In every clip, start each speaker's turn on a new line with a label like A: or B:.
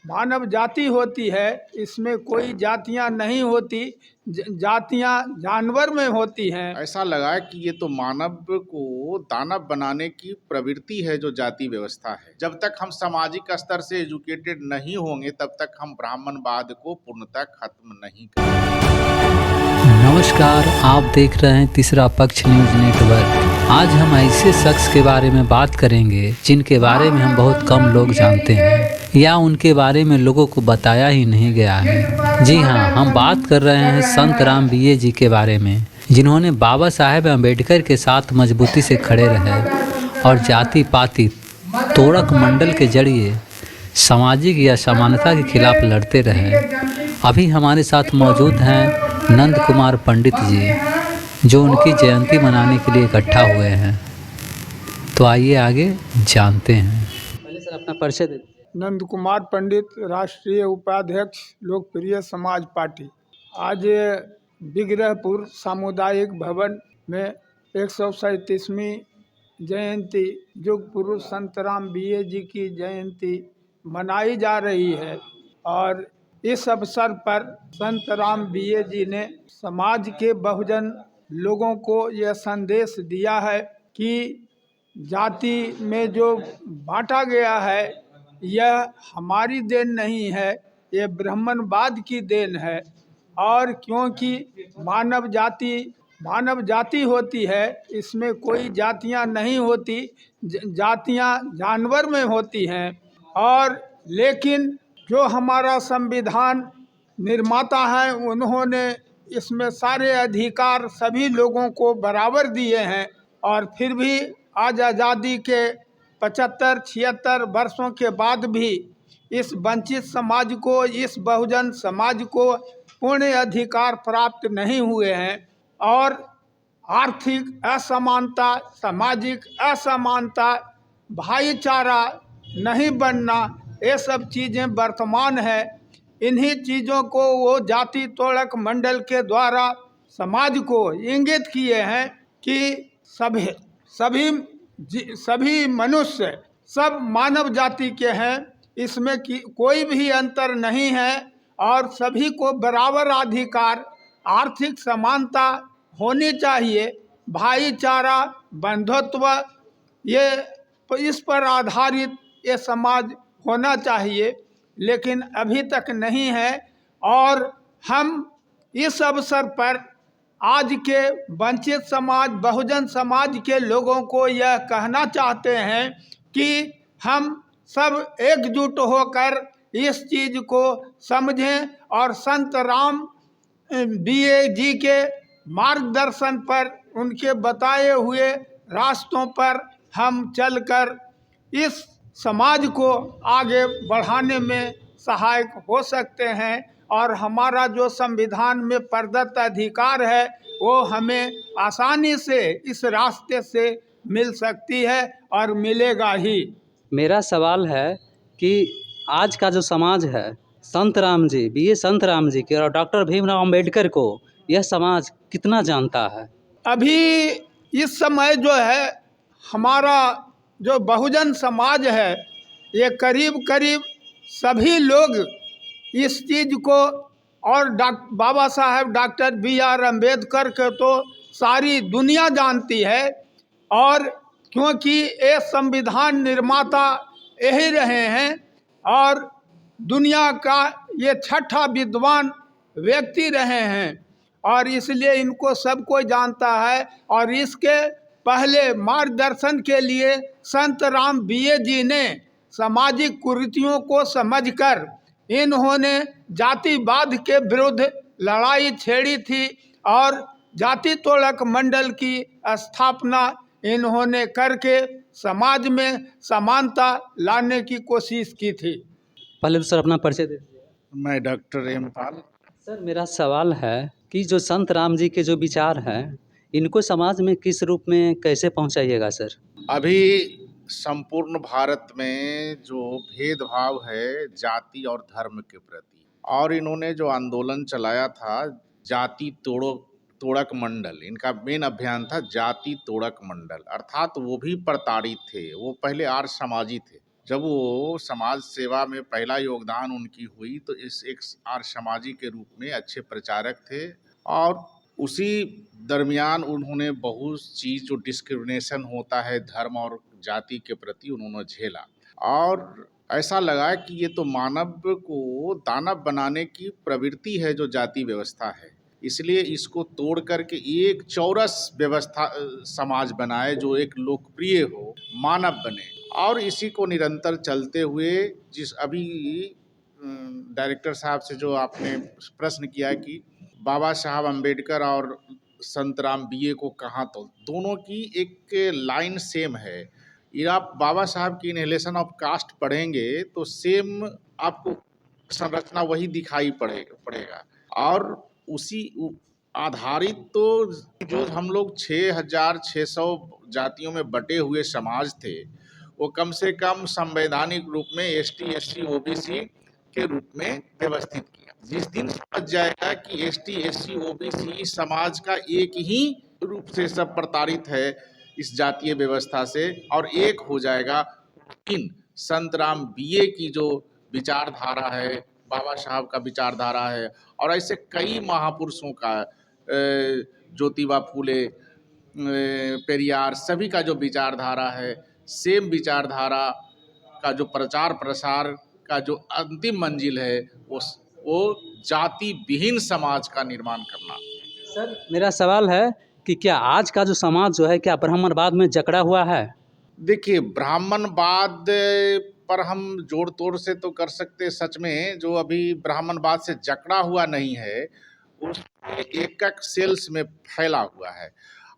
A: मानव जाति होती है, इसमें कोई जातियां नहीं होती। जातियां जानवर में होती हैं।
B: ऐसा लगा है कि ये तो मानव को दानव बनाने की प्रवृत्ति है जो जाति व्यवस्था है। जब तक हम सामाजिक स्तर से एजुकेटेड नहीं होंगे तब तक हम ब्राह्मणवाद को पूर्णतः खत्म नहीं करेंगे।
C: नमस्कार, आप देख रहे हैं तीसरा पक्ष न्यूज नेटवर्क। आज हम ऐसे शख्स के बारे में बात करेंगे जिनके बारे में हम बहुत कम लोग जानते हैं या उनके बारे में लोगों को बताया ही नहीं गया है। जी हाँ, हम बात कर रहे हैं संत राम बीए जी के बारे में, जिन्होंने बाबा साहेब अम्बेडकर के साथ मजबूती से खड़े रहे और जाति पाति तोड़क मंडल के जरिए सामाजिक या समानता के खिलाफ लड़ते रहे। अभी हमारे साथ मौजूद हैं नंद कुमार पंडित जी, जो उनकी जयंती मनाने के लिए इकट्ठा हुए हैं। तो आइए आगे जानते हैं। पहले सर अपना परिचय दे।
A: नंद कुमार पंडित, राष्ट्रीय उपाध्यक्ष, लोकप्रिय समाज पार्टी। आज विग्रहपुर सामुदायिक भवन में 137वीं जयंती युग पुरुष संत राम बीए जी की जयंती मनाई जा रही है और इस अवसर पर संत राम बीए जी ने समाज के बहुजन लोगों को यह संदेश दिया है कि जाति में जो बांटा गया है यह हमारी देन नहीं है, ये ब्राह्मणवाद की देन है। और क्योंकि मानव जाति होती है, इसमें कोई जातियां नहीं होती। जातियां जानवर में होती हैं। और लेकिन जो हमारा संविधान निर्माता है उन्होंने इसमें सारे अधिकार सभी लोगों को बराबर दिए हैं। और फिर भी आज आज़ादी के 75-76 वर्षों के बाद भी इस वंचित समाज को, इस बहुजन समाज को पूर्ण अधिकार प्राप्त नहीं हुए हैं। और आर्थिक असमानता, सामाजिक असमानता, भाईचारा नहीं बनना, ये सब चीज़ें वर्तमान है। इन्हीं चीज़ों को वो जाति तोड़क मंडल के द्वारा समाज को इंगित किए हैं कि सभी मनुष्य सब मानव जाति के हैं, इसमें कोई भी अंतर नहीं है और सभी को बराबर अधिकार, आर्थिक समानता होनी चाहिए, भाईचारा, बंधुत्व, ये इस पर आधारित ये समाज होना चाहिए। लेकिन अभी तक नहीं है। और हम इस अवसर पर आज के वंचित समाज, बहुजन समाज के लोगों को यह कहना चाहते हैं कि हम सब एकजुट होकर इस चीज़ को समझें और संत राम बीए जी के मार्गदर्शन पर, उनके बताए हुए रास्तों पर हम चलकर इस समाज को आगे बढ़ाने में सहायक हो सकते हैं। और हमारा जो संविधान में प्रदत्त अधिकार है वो हमें आसानी से इस रास्ते से मिल सकती है और मिलेगा ही।
C: मेरा सवाल है कि आज का जो समाज है, संत राम जी, बीए संत राम जी के और डॉक्टर भीमराव अम्बेडकर को यह समाज कितना जानता है? अभी
A: इस समय जो है हमारा जो बहुजन समाज है, ये करीब करीब सभी लोग इस चीज़ को, और बाबा साहेब डॉक्टर BR अम्बेडकर के तो सारी दुनिया जानती है। और क्योंकि ये संविधान निर्माता यही रहे हैं और दुनिया का ये छठा विद्वान व्यक्ति रहे हैं और इसलिए इनको सब कोई जानता है। और इसके पहले मार्गदर्शन के लिए संत राम बीए जी ने सामाजिक कुरीतियों को समझकर इन्होंने जातिवाद के विरुद्ध लड़ाई छेड़ी थी और जाति तोड़क मंडल की स्थापना इन्होंने करके समाज में समानता लाने की कोशिश की थी।
C: पहले तो सर अपना परिचय दे दीजिए।
B: मैं डॉक्टर M पाल।
C: सर मेरा सवाल है कि जो संत राम जी के जो विचार हैं, इनको समाज में किस रूप में कैसे पहुंचाइएगा सर?
B: अभी संपूर्ण भारत में जो भेदभाव है जाति और धर्म के प्रति, और इन्होंने जो आंदोलन चलाया था जाति तोड़क मंडल, इनका मेन अभियान था जाति तोड़क मंडल, अर्थात वो भी प्रताड़ित थे। वो पहले आर्य समाजी थे जब वो समाज सेवा में पहला योगदान उनकी हुई तो इस एक आर्य समाजी के रूप में अच्छे प्रचारक थे। और उसी दरमियान उन्होंने बहुत चीज़ जो डिस्क्रिमिनेशन होता है धर्म और जाति के प्रति उन्होंने झेला। और ऐसा लगा कि ये तो मानव को दानव बनाने की प्रवृत्ति है जो जाति व्यवस्था है, इसलिए इसको तोड़ करके एक चौरस व्यवस्था समाज बनाए जो एक लोकप्रिय हो, मानव बने। और इसी को निरंतर चलते हुए जिस अभी डायरेक्टर साहब से जो आपने प्रश्न किया कि बाबा साहब अम्बेडकर और संतराम बीए को कहाँ, तो दोनों की एक लाइन सेम है। ये आप बाबा साहब की इनहेलेशन ऑफ कास्ट पढ़ेंगे तो सेम आपको संरचना वही दिखाई पड़ेगा। और उसी आधारित तो जो हम लोग 6,600 जातियों में बटे हुए समाज थे वो कम से कम संवैधानिक रूप में एसटी, एससी, ओबीसी के रूप में व्यवस्थित किया। जिस दिन समझ जाएगा कि एसटी, एससी, ओबीसी समाज का एक ही रूप से सब प्रताड़ित है इस जातीय व्यवस्था से और एक हो जाएगा, इन संतराम बीए की जो विचारधारा है, बाबा साहब का विचारधारा है और ऐसे कई महापुरुषों का, ज्योतिबा फूले, पेरियार, सभी का जो विचारधारा है, सेम विचारधारा का जो प्रचार प्रसार का जो अंतिम मंजिल है वो जाति विहीन समाज का निर्माण करना।
D: सर मेरा सवाल है कि क्या आज का जो समाज जो है क्या ब्राह्मणवाद में जकड़ा हुआ है? देखिए,
B: ब्राह्मणवाद पर हम जोड़ तोड़ से तो कर सकते, सच में जो अभी ब्राह्मणवाद से जकड़ा हुआ नहीं है उसमें एकक सेल्स में फैला हुआ है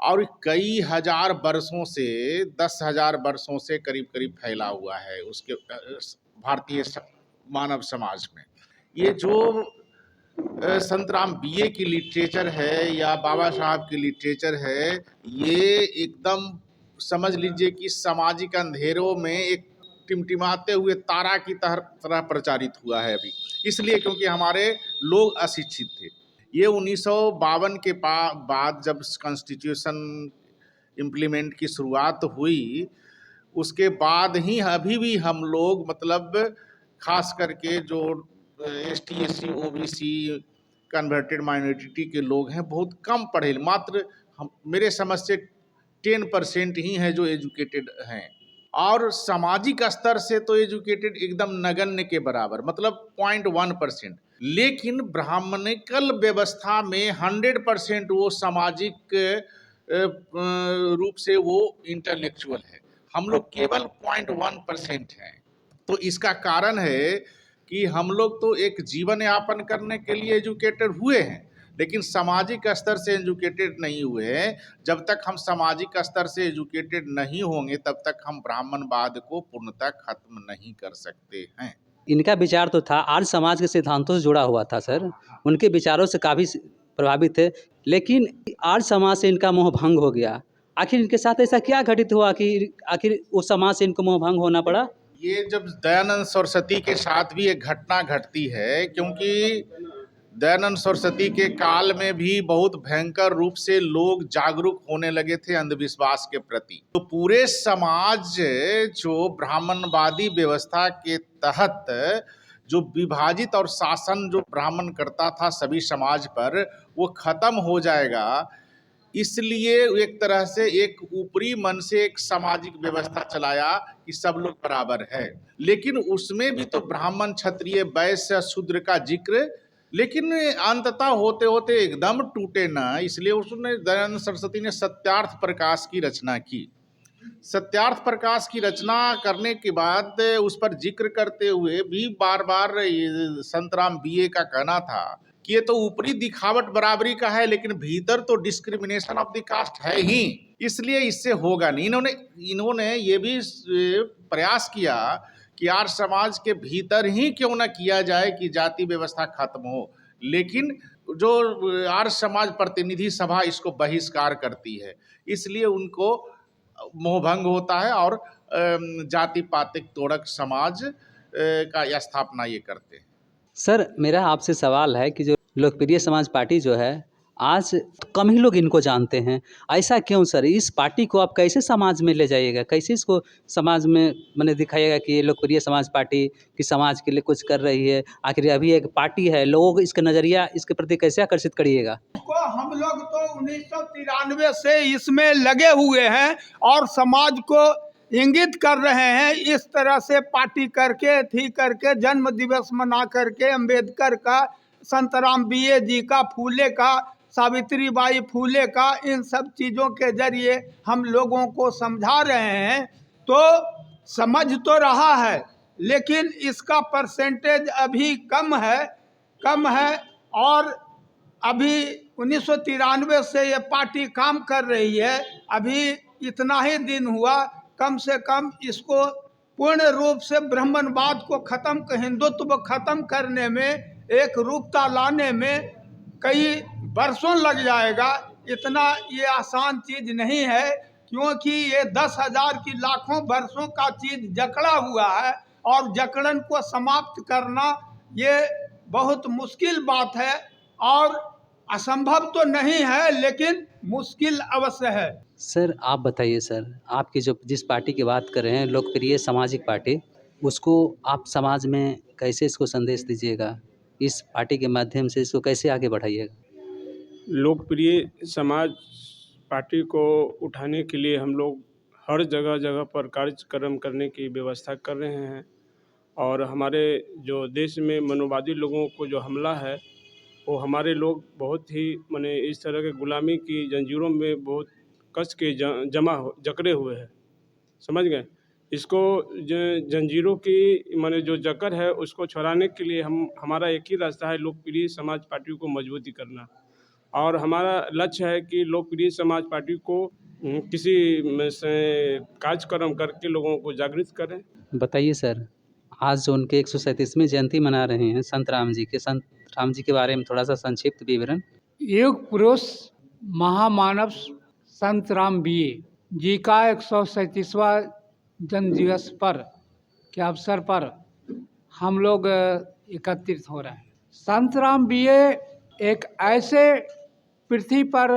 B: और कई हजार वर्षों से, 10,000 वर्षों से करीब करीब फैला हुआ है उसके भारतीय मानव समाज में। ये जो संतराम बीए की लिटरेचर है या बाबा साहब की लिटरेचर है, ये एकदम समझ लीजिए कि सामाजिक अंधेरों में एक टिमटिमाते हुए तारा की तरह प्रचारित हुआ है अभी, इसलिए क्योंकि हमारे लोग अशिक्षित थे। ये 1952 के बाद जब कॉन्स्टिट्यूशन इम्प्लीमेंट की शुरुआत हुई उसके बाद ही अभी भी हम लोग मतलब खास करके जो ST, SC, OBC, converted minority के लोग हैं बहुत कम पढ़े, मात्र मेरे समझ से 10% ही हैं जो एजुकेटेड हैं और सामाजिक स्तर से तो एजुकेटेड एकदम नगण्य के बराबर, मतलब 0.1%। लेकिन ब्राह्मणिकल व्यवस्था में 100% वो सामाजिक रूप से वो इंटेलेक्चुअल है, हम लोग केवल 0.1% हैं। तो इसका कारण है कि हम लोग तो एक जीवन यापन करने के लिए एजुकेटेड हुए हैं लेकिन सामाजिक स्तर से एजुकेटेड नहीं हुए हैं। जब तक हम सामाजिक स्तर से एजुकेटेड नहीं होंगे तब तक हम ब्राह्मणवाद को पूर्णतः खत्म नहीं कर सकते हैं।
D: इनका विचार तो था आर्य समाज के सिद्धांतों से जुड़ा हुआ था सर, उनके विचारों से काफ़ी प्रभावित थे, लेकिन आर्य समाज से इनका मोह भंग हो गया। आखिर इनके साथ ऐसा क्या घटित हुआ कि आखिर उस समाज से इनको मोह भंग होना पड़ा?
B: ये जब दयानंद सरस्वती के साथ भी एक घटना घटती है, क्योंकि दयानंद सरस्वती के काल में भी बहुत भयंकर रूप से लोग जागरूक होने लगे थे अंधविश्वास के प्रति। तो पूरे समाज जो ब्राह्मणवादी व्यवस्था के तहत जो विभाजित और शासन जो ब्राह्मण करता था सभी समाज पर, वो खत्म हो जाएगा। इसलिए एक तरह से एक ऊपरी मन से एक सामाजिक व्यवस्था चलाया कि सब लोग बराबर है, लेकिन उसमें भी तो ब्राह्मण, क्षत्रिय, वैश्य, शूद्र का जिक्र, लेकिन अंततः होते होते एकदम टूटे ना। इसलिए उसने दयानंद सरस्वती ने सत्यार्थ प्रकाश की रचना की। सत्यार्थ प्रकाश की रचना करने के बाद उस पर जिक्र करते हुए भी बार बार संतराम बीए का कहना था कि ये तो ऊपरी दिखावट बराबरी का है लेकिन भीतर तो डिस्क्रिमिनेशन ऑफ द कास्ट है ही, इसलिए इससे होगा नहीं। इन्होंने ये भी प्रयास किया कि आर्य समाज के भीतर ही क्यों ना किया जाए कि जाति व्यवस्था खत्म हो, लेकिन जो आर्य समाज प्रतिनिधि सभा इसको बहिष्कार करती है, इसलिए उनको मोहभंग होता है और जाति पातिक तोड़क समाज का स्थापना ये करते हैं।
D: सर मेरा आपसे सवाल है कि जो लोकप्रिय समाज पार्टी जो है आज कम ही लोग इनको जानते हैं। ऐसा क्यों सर? इस पार्टी को आप कैसे समाज में ले जाइएगा? कैसे इसको समाज में माने दिखाइएगा कि ये लोकप्रिय समाज पार्टी कि समाज के लिए कुछ कर रही है? आखिर अभी एक पार्टी है, लोगों को इसका नज़रिया इसके प्रति कैसे आकर्षित करिएगा?
A: को हम लोग तो 1993 से इसमें लगे हुए हैं और समाज को इंगित कर रहे हैं। इस तरह से पार्टी करके थी करके जन्म दिवस मना करके अम्बेडकर का, संतराम बीए जी का, फूले का, सावित्री बाई फूले का, इन सब चीज़ों के जरिए हम लोगों को समझा रहे हैं। तो समझ तो रहा है, लेकिन इसका परसेंटेज अभी कम है। और अभी 1993 से ये पार्टी काम कर रही है, अभी इतना ही दिन हुआ। कम से कम इसको पूर्ण रूप से ब्राह्मणवाद को खत्म, हिंदुत्व खत्म करने में, एक रूपता लाने में कई बरसों लग जाएगा। इतना ये आसान चीज नहीं है, क्योंकि ये 10,000 की लाखों वर्षों का चीज जकड़ा हुआ है और जकड़न को समाप्त करना ये बहुत मुश्किल बात है। और असंभव तो नहीं है, लेकिन मुश्किल अवश्य है।
D: सर आप बताइए सर, आपकी जो जिस पार्टी की बात कर रहे हैं लोकप्रिय सामाजिक पार्टी, उसको आप समाज में कैसे इसको संदेश दीजिएगा? इस पार्टी के माध्यम से इसको कैसे आगे बढ़ाइएगा?
E: लोकप्रिय समाज पार्टी को उठाने के लिए हम लोग हर जगह पर कार्यक्रम करने की व्यवस्था कर रहे हैं। और हमारे जो देश में मनोवादी लोगों को जो हमला है, वो हमारे लोग बहुत ही माने इस तरह के गुलामी की जंजीरों में बहुत कस के जकड़े हुए हैं, समझ गए। इसको जंजीरों की माने जो जकड़ है उसको छुड़ाने के लिए हमारा एक ही रास्ता है, लोकप्रिय समाज पार्टी को मजबूती करना। और हमारा लक्ष्य है कि लोकप्रिय समाज पार्टी को किसी में से कार्यक्रम करके लोगों को जागृत करें।
D: बताइए सर, आज जो उनके 137वीं जयंती मना रहे हैं संत राम जी के बारे में थोड़ा सा संक्षिप्त विवरण।
F: युग पुरुष महामानव संत राम बीए जी का 137वां जन्म दिवस पर के अवसर पर हम लोग एकत्रित हो रहे हैं। संत राम बीए एक ऐसे पृथ्वी पर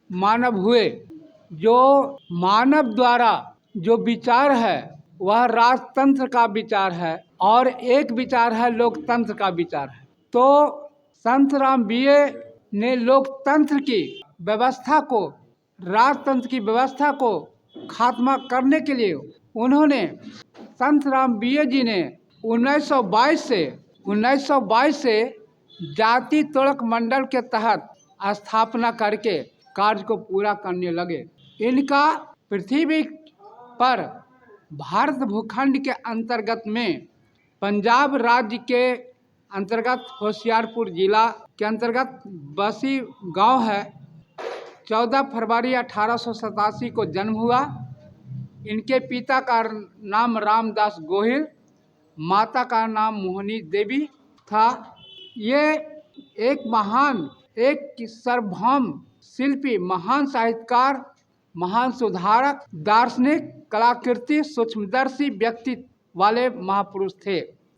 F: मानव हुए जो मानव द्वारा जो विचार है वह राजतंत्र का विचार है और एक विचार है लोकतंत्र का विचार है। तो संत राम बीए ने लोकतंत्र की व्यवस्था को, राजतंत्र की व्यवस्था को खात्मा करने के लिए उन्होंने, संत राम बीए जी ने 1922 से जाति तोड़क मंडल के तहत स्थापना करके कार्य को पूरा करने लगे। इनका पृथ्वी पर भारत भूखंड के अंतर्गत में पंजाब राज्य के अंतर्गत होशियारपुर जिला के अंतर्गत बसी गांव है। 14 फरवरी 1887 को जन्म हुआ। इनके पिता का नाम रामदास गोहिल, माता का नाम मोहनी देवी था। ये एक महान, एक सार्वभौम शिल्पी, महान साहित्यकार, महान सुधारक, दार्शनिक, कलाकृति, सूक्ष्मदर्शी व्यक्तित्व वाले महापुरुष थे।